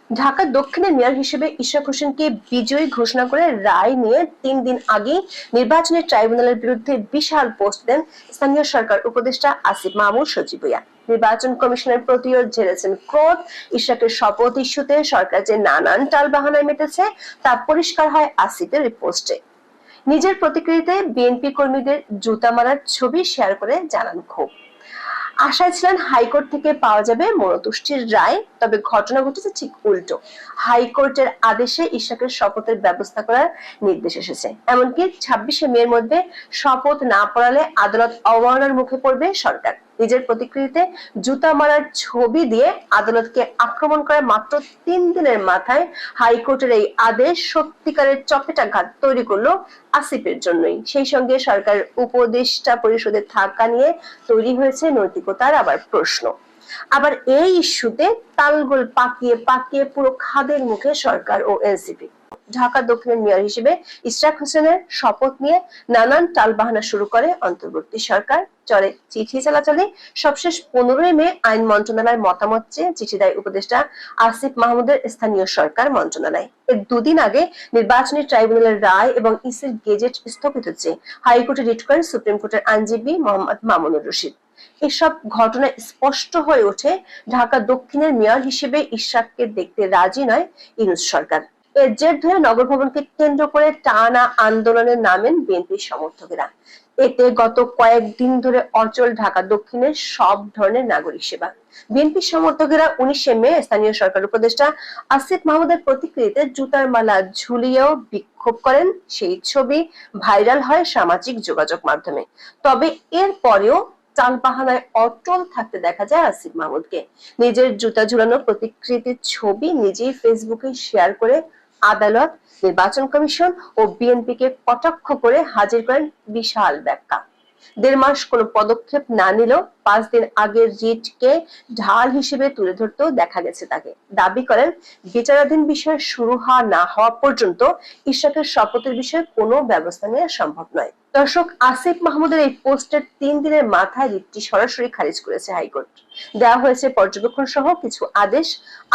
ঢাকা দক্ষিণের মেয়র হিসেবে ইশরাক হোসেনকে বিজয়ী ঘোষণা করে রায় নিয়ে ৩ দিন আগে নির্বাচনী ট্রাইব্যুনালের বিরুদ্ধে বিশাল পোস্ট দেন স্থানীয় সরকার উপদেষ্টা আসিফ মাহমুদ সজীব ভুঁইয়া। নির্বাচন কমিশনের প্রতিও ঝেড়েছেন ক্রোধ। ইশরাকের শপথ ইস্যুতে সরকার যে নানান টালবাহানায় মেতেছে তা পরিষ্কার হয় আসিফের এই পোস্টে। নিজের প্রতিক্রিয়াতে বিএনপি কর্মীদের জুতা মারার ছবি শেয়ার করে জানান ক্ষোভ। আশায় ছিলেন হাইকোর্ট থেকে পাওয়া যাবে মনোতুষ্টির রায়, তবে ঘটনা ঘটেছে ঠিক উল্টো। হাইকোর্টের আদেশে ইশরাকের শপথের ব্যবস্থা করার নির্দেশ এসেছে। এমনকি ২৬শে মের মধ্যে শপথ না পড়ালে আদালত অবমাননার মুখে পড়বে সরকার। নিজের প্রতিক্রিয়াতে জুতা মারার ছবি দিয়ে আদালতকে আক্রমণ করার মাত্র ৩ দিনের মাথায় হাইকোর্টের এই আদেশ সত্যিকারের চপেটাঘাত তৈরি করলো আসিফের জন্যই। সেই সঙ্গে সরকার উপদেষ্টা পরিষদে থাকা নিয়ে তৈরি হয়েছে নৈতিকতার আবার প্রশ্ন। আবার এই ইস্যুতে তালগোল পাকিয়ে পাকিয়ে পুরো খাদের মুখে সরকার ও এনসিপি। ঢাকা দক্ষিণের মেয়র হিসেবে ইশরাক হোসেনের শপথ নিয়ে নানান টালবাহানা শুরু করে অন্তর্বর্তী সরকার। চলে চিঠি চালাচালি। সবশেষ 15 মে আইন মন্ত্রণালয়ের মতামত চেয়ে চিঠি দেয় উপদেষ্টা আসিফ মাহমুদের স্থানীয় সরকার মন্ত্রণালয়। এর 2 দিন আগে নির্বাচনী ট্রাইব্যুনালের রায় এবং ইসির গেজেট স্থগিত চেয়ে হাইকোর্টে রিট করেন সুপ্রিম কোর্টের আইনজীবী মোহাম্মদ মামুনুর রশিদ। এসব ঘটনা স্পষ্ট হয়ে ওঠে ঢাকা দক্ষিণের মেয়র হিসেবে ইশরাককে দেখতে রাজি নয় ইউনূস সরকার। এর জের ধরে নগর ভবনকে কেন্দ্র করে টানা আন্দোলনে নামেন বিএনপির সমর্থকেরা। এতে গত কয়েকদিন ধরে অচল ঢাকা দক্ষিণের সব ধরনের নাগরিক সেবা। বিএনপি সমর্থকেরা 19শে মে স্থানীয় সরকার উপদেষ্টা আসিফ মাহমুদের প্রতিক্রিয়াতে জুতার মালা ঝুলিয়েও বিক্ষোভ করেন। সেই ছবি ভাইরাল হয় সামাজিক যোগাযোগ মাধ্যমে। তবে এর পরেও টালবাহানায় অটল থাকতে দেখা যায় আসিফ মাহমুদকে। নিজের জুতা ঝুলানো প্রতিকৃতির ছবি নিজেই ফেসবুকে শেয়ার করে আদালত, নির্বাচন কমিশন ও বিএনপিকে কটাক্ষ করে হাজির করেন বিশাল ব্যাখ্যা। 1.5 মাস কোনো পদক্ষেপ না নিলেও 5 দিন আগের রিটকে ঢাল হিসেবে তুলে ধরতেও দেখা গেছে তাকে। দাবি করেন বিচারাধীন বিষয় শুরু হওয়া না হওয়া পর্যন্ত ইশরাকের শপথের বিষয়ে কোনো ব্যবস্থা নেওয়া সম্ভব নয়। দর্শক, আসিফ মাহমুদের এই পোস্টের 3 দিনের মাথায় রিটটি সরাসরি খারিজ করেছে হাইকোর্ট। দেওয়া হয়েছে পর্যবেক্ষণ সহ কিছু আদেশ।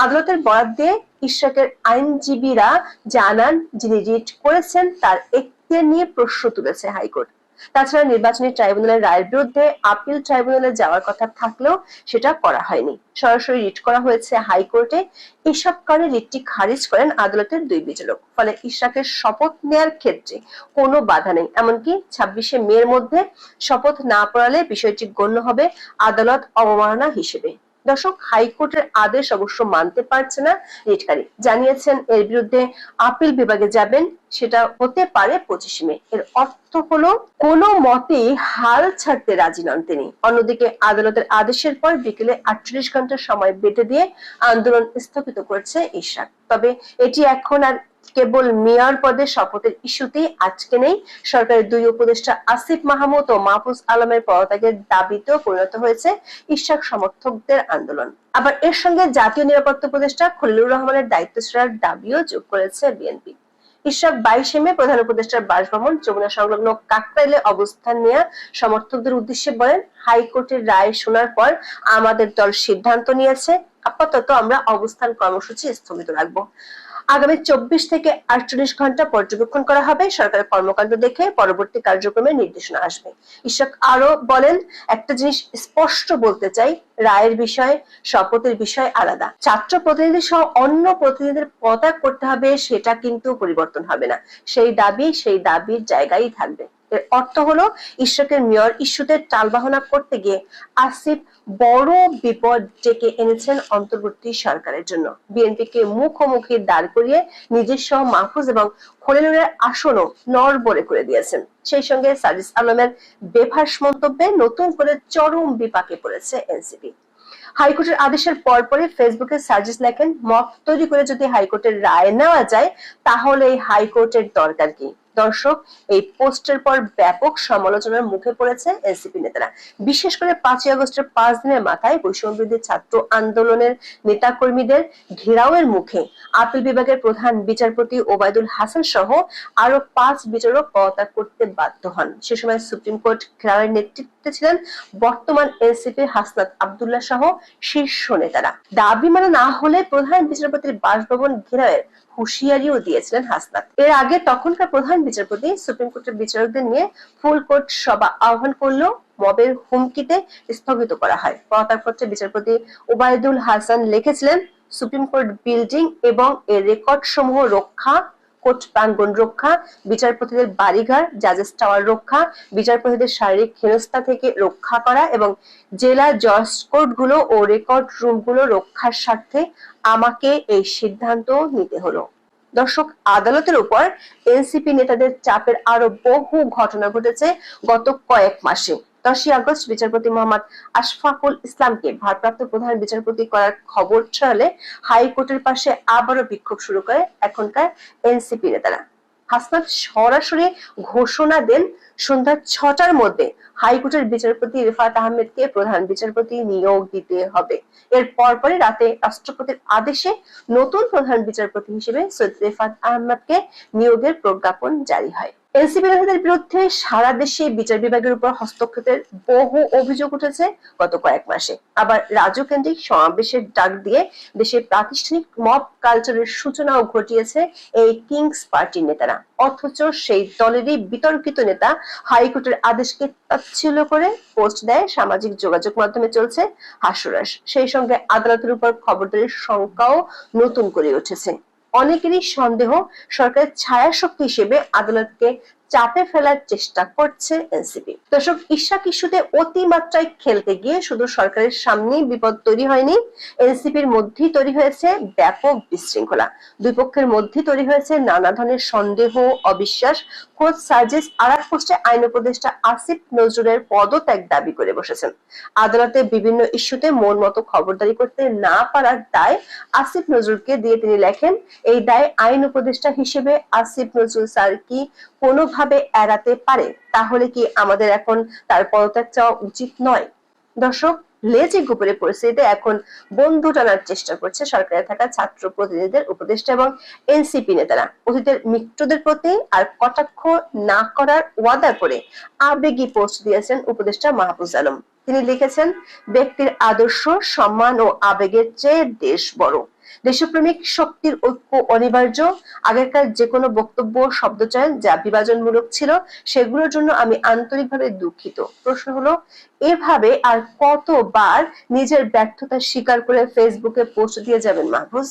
আদালতের বরাত দিয়ে ইশরাকের আইনজীবীরা জানান, যিনি রিট করেছেন তার এখতিয়ার নিয়ে প্রশ্ন তুলেছে হাইকোর্ট। তাছাড়া নির্বাচনী ট্রাইব্যুনালের রায়ের বিরুদ্ধে আপিল ট্রাইব্যুনালে যাওয়ার কথা থাকলেও সেটা করা হয়নি। সরাসরি রিট করা হয়েছে হাইকোর্টে। এসব কারণে রিটটি খারিজ করেন আদালতের 2 বিচারক। ফলে ইশরাকের শপথ নেয়ার ক্ষেত্রে কোনো বাধা নেই। এমনকি 26শে মের মধ্যে শপথ না পড়ালে বিষয়টি গণ্য হবে আদালত অবমাননা হিসেবে। দর্শক, হাইকোর্টের আদেশ অবশ্য মানতে পারছে না রিটকারী। জানিয়েছেন এর বিরুদ্ধে আপিল বিভাগে যাবেন, সেটা হতে পারে 25 মে। এর অর্থ হলো কোনো মতেই হাল ছাড়তে রাজি নন তিনি। অন্যদিকে আদালতের আদেশের পর বিকেলে 48 ঘন্টা সময় বেঁধে দিয়ে আন্দোলন স্থগিত করেছে ইশরাক। তবে এটি এখন আর কেবল মেয়র পদে শপথের ইস্যুতেই আটকে নেই। সরকারের 2 উপদেষ্টা আসিফ মাহমুদ ও মাহফুজ আলমের পদত্যাগের দাবিতেও পরিণত হয়েছে ইশরাক সমর্থকদের আন্দোলন। আবার এর সঙ্গে জাতীয় নিরাপত্তা উপদেষ্টা খলিলুর রহমানের দায়িত্ব ছাড়ার দাবিও যোগ করেছে বিএনপি। ইশরাক 22শে মে প্রধান উপদেষ্টার বাসভবন যমুনা সংলগ্ন কাকরাইলে অবস্থান নিয়ে সমর্থকদের উদ্দেশ্যে বলেন, হাইকোর্টের রায় শোনার পর আমাদের দল সিদ্ধান্ত নিয়েছে, আপাতত আমরা অবস্থান কর্মসূচি স্থগিত রাখবো। আগামী 24 থেকে 48 ঘন্টা পর্যবেক্ষণ করা হবে। সরকারের কর্মকাণ্ড দেখে পরবর্তী কার্যক্রমের নির্দেশনা আসবে। ইশরাক আরো বলেন, একটা জিনিস স্পষ্ট বলতে চাই, রায়ের বিষয় শপথের বিষয় আলাদা। ছাত্র প্রতিনিধি সহ অন্য প্রতিনিধিদের পদত্যাগ করতে হবে, সেটা কিন্তু পরিবর্তন হবে না। সেই দাবির জায়গায় থাকবে। এর অর্থ হলো ইশরাকের মেয়র ইস্যুতে টালবাহানা করতে গিয়ে আসিফ বড় বিপদ ডেকে এনেছেন অন্তর্বর্তী সরকারের জন্য। বিএনপিকে মুখোমুখি দাঁড় করিয়ে নিজের সহ মাহফুজ এবং খলিলুরের আসনও নড়বড়ে করে দিয়েছেন। সেই সঙ্গে সাজিস আলমের বেফাঁস মন্তব্যে নতুন করে চরম বিপাকে পড়েছে এনসিপি। হাইকোর্টের আদেশের পরপরই ফেসবুকে সার্জিস লেখেন, মত তৈরি করে যদি হাইকোর্টের রায় নেওয়া যায় তাহলে এই হাইকোর্টের দরকার কি? দর্শক, এই পোস্টের পর ব্যাপক সমালোচনার মুখে পড়েছে এনসিপি নেতারা। বিশেষ করে 5ই আগস্টের 5 দিনের মাথায় বৈষম্যবিরোধী ছাত্র আন্দোলনের নেতাকর্মীদের ঘেরাওয়ের মুখে আপিল বিভাগের প্রধান বিচারপতি ওবায়দুল হাসান সহ আরো 5 বিচারক পদত্যাগ করতে বাধ্য হন। সে সময় সুপ্রিম কোর্ট ঘেরাওয়ের নেতৃত্ব উপস্থিত ছিলেন বর্তমান এনসিপি হাসনাত আব্দুল্লাহ সহ শীর্ষ নেতারা। দাবি মানা না হলে প্রধান বিচারপতির বাসভবন ঘেরাওয়ের হুঁশিয়ারিও দিয়েছিলেন হাসনাত। এর আগে তখনকার প্রধান বিচারপতি সুপ্রিম কোর্টের বিচারকদের নিয়ে ফুল কোর্ট সভা আহ্বান করলেও মবের হুমকিতে স্থগিত করা হয়। পত্রে বিচারপতি ওবায়দুল হাসান লিখেছিলেন, সুপ্রিম কোর্ট বিল্ডিং এবং এর রেকর্ড সমূহ রক্ষা, কোর্ট প্রাঙ্গণ রক্ষা, বিচারপতিদের বাড়িঘর, জাজেস টাওয়ার রক্ষা, বিচারপতিদের শারীরিক হেনস্থা থেকে রক্ষা করা এবং জেলা জজ কোর্টগুলো ও রেকর্ড রুমগুলো রক্ষার স্বার্থে আমাকে এই সিদ্ধান্ত নিতে হলো। দর্শক, আদালতের উপর এনসিপি নেতাদের চাপের আরো বহু ঘটনা ঘটেছে গত কয়েক মাসে। 10ই আগস্ট বিচারপতি মোহাম্মদ আশফাকুল ইসলামকে ভারপ্রাপ্ত প্রধান বিচারপতি করার খবর ছড়ালে হাইকোর্টের পাশে আবারও বিক্ষোভ শুরু করে এখনকার এনসিপি নেতারা। হাসনাত সরাসরি ঘোষণা দেন সন্ধ্যা 6টার মধ্যে হাইকোর্টের বিচারপতি রিফাত আহমেদকে প্রধান বিচারপতি নিয়োগ দিতে হবে। এর পরপরই রাতে রাষ্ট্রপতির আদেশে নতুন প্রধান বিচারপতি হিসেবে সৈয়দ রিফাত আহমেদকে নিয়োগের প্রজ্ঞাপন জারি হয়। এনসিপি নেতাদের বিরুদ্ধে সারা দেশে বিচার বিভাগের উপর হস্তক্ষেপের বহু অভিযোগ উঠেছে গত কয়েক মাসে। আবার রাজ্য কেন্দ্রিক সমাবেশের ডাক দিয়ে দেশের প্রাতিষ্ঠানিক মব কালচারের সূচনাও ঘটিয়েছে এই কিংস পার্টির নেতারা। অথচ সেই দলেরই বিতর্কিত নেতা হাইকোর্টের আদেশকে তাচ্ছিল্য করে পোস্ট দেয়। সামাজিক যোগাযোগ মাধ্যমে চলছে হাস্যরস। সেই সঙ্গে আদালতের উপর খবরদারির শঙ্কাও নতুন করে উঠেছে। অনেকেরই সন্দেহ সরকারের ছায়া শক্তি হিসেবে আদালতকে চাপে ফেলার চেষ্টা করছে এনসিপি। দর্শক, ইশাক ইস্যুতে অতিমাত্রায় খেলতে গিয়ে শুধু সরকারের সামনেই বিপদ তৈরি হয়নি, এনসিপির মধ্যেই তৈরি হয়েছে ব্যাপক বিশৃঙ্খলা। দুই পক্ষের মধ্যে তৈরি হয়েছে নানা ধরনের সন্দেহ, অবিশ্বাস। খোদ সার্জিস আরাক পোস্টে আইন উপদেষ্টা আসিফ নজরুলের পদত্যাগ দাবি করে বসেছেন। আদালতে বিভিন্ন ইস্যুতে মন মতো খবরদারি করতে না পারার দায় আসিফ নজরুলকে দিয়ে তিনি লেখেন, এই দায় আইন উপদেষ্টা হিসেবে আসিফ নজরুল স্যার কি কোনোভাবে এড়াতে পারে? তাহলে কি আমাদের এখন তার পদত্যাগ চাওয়া উচিত নয়? দর্শক, লেজে গোপরে পরিস্থিতিতে এখন বন্ধু টানার চেষ্টা করছে সরকারে থাকা ছাত্র প্রতিনিধিদের, উপদেষ্টা এবং এনসিপি নেতারা। অতীতের মিত্রদের প্রতি আর কটাক্ষ না করার ওয়াদা করে আবেগী পোস্ট দিয়েছেন উপদেষ্টা মাহফুজ আলম। তিনি লিখেছেন, ব্যক্তির আদর্শ, সম্মান ও আবেগের চেয়ে দেশ বড়। দেশপ্রেমিক শক্তির ঐক্য অনিবার্য। আগেরকার যে কোনো বক্তব্য, শব্দচয়ন যা বিভাজনমূলক ছিল সেগুলোর জন্য আমি আন্তরিকভাবে দুঃখিত। প্রশ্ন হলো, এভাবে আর কতবার নিজের ব্যর্থতা স্বীকার করে ফেসবুকে পোস্ট দিয়ে যাবেন মাহফুজ?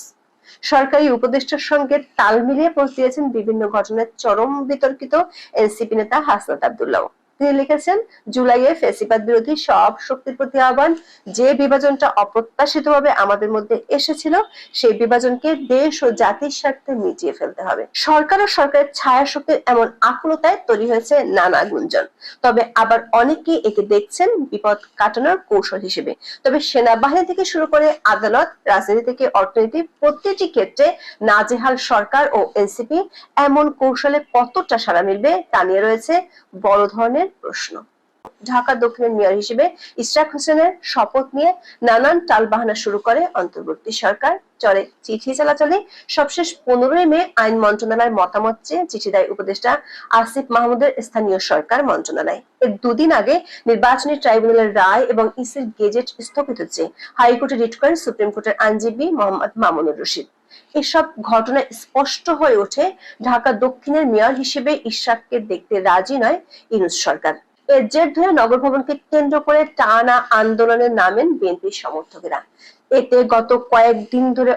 সরকারি উপদেষ্টার সঙ্গে তাল মিলিয়ে পোস্ট দিয়েছেন বিভিন্ন ঘটনায় চরম বিতর্কিত এনসিপি নেতা হাসনাত আব্দুল্লাহ। তিনি লিখেছেন, জুলাইয়ে ফ্যাসিবাদ বিরোধী সব শক্তির প্রতি আহ্বান। যে বিভাজনটা অপ্রত্যাশিতভাবে আমাদের মধ্যে এসেছিল সেই বিভাজনকে দেশ ও জাতির স্বার্থে মিটিয়ে ফেলতে হবে। সরকার ও সরকারের ছায়া শক্তির এমন আকুলতায় তৈরি হয়েছে নানা গুঞ্জন। তবে আবার অনেকেই একে দেখছেন বিপদ কাটানোর কৌশল হিসেবে। তবে সেনাবাহিনী থেকে শুরু করে আদালত, রাজনীতি থেকে অর্থনীতি, প্রতিটি ক্ষেত্রে নাজেহাল সরকার ও এনসিপি এমন কৌশলে কতটা সাড়া মিলবে তা নিয়ে রয়েছে বড় ধরনের প্রশ্ন। ঢাকা দক্ষিণের মেয়র হিসেবে ইশরাক হোসেনের শপথ নিয়ে নানান টালবাহানা শুরু করে অন্তর্বর্তী সরকার। চলে চিঠি চালাচালি। সবশেষ 15ই মে আইন মন্ত্রণালয়ের মতামত চেয়ে চিঠি দেয় উপদেষ্টা আসিফ মাহমুদের স্থানীয় সরকার মন্ত্রণালয়। এর দুদিন আগে নির্বাচনী ট্রাইব্যুনালের রায় এবং ইসির গেজেট স্থগিত চেয়ে হাইকোর্টে রিট করেন সুপ্রিম কোর্টের আইনজীবী মোহাম্মদ মামুনুর রশিদ। এসব ঘটনায় স্পষ্ট হয়ে ওঠে ঢাকা দক্ষিণের মেয়র হিসেবে ইশরাককে দেখতে রাজি নয় ইউনূস সরকার। এর জের ধরে নগর ভবনকে কেন্দ্র করে টানা আন্দোলনে নামেন বিএনপির সমর্থকেরা। এতে গত কয়েকদিন ধরে